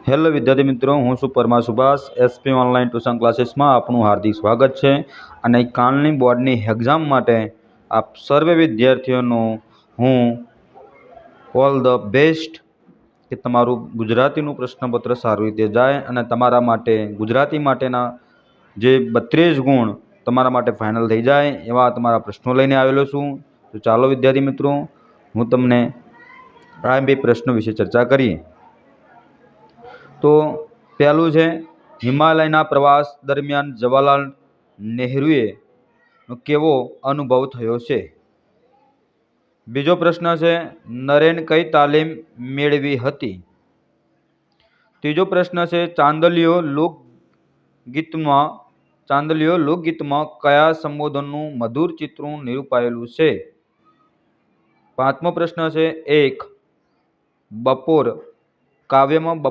Hello વિદ્યાર્થી મિત્રો, હું છું Parmar Subhash. SP online tuition ક્લાસીસમાં આપનું હાર્દિક સ્વાગત છે. અને કાલની બોર્ડની એક્ઝામ માટે આપ સર્વે વિદ્યાર્થીઓનું હું ઓલ ધ બેસ્ટ કે તમારું ગુજરાતીનું પ્રશ્નપત્ર સારી રીતે જાય અને તમારા માટે ગુજરાતી માટેના જે 32 ગુણ તમારા માટે ફાઇનલ થઈ જાય એવા તમારા પ્રશ્નો લઈને આવેલો છું. તો ચાલો વિદ્યાર્થી મિત્રો, હું તમને આ બે પ્રશ્નો વિશે ચર્ચા કરીએ. તો પહેલું છે, હિમાલયના પ્રવાસ દરમિયાન જવાહરલાલ નહેરુએ કેવો અનુભવ થયો છે? બીજો પ્રશ્ન છે, નરેન કઈ તાલીમ મેળવી હતી? ત્રીજો પ્રશ્ન છે, ચાંદલિયો લોકગીતમાં કયા સંબોધનનું મધુર ચિત્રું નિરૂપાયેલું છે? પાંચમો પ્રશ્ન છે, બપોર કાવ્યમાં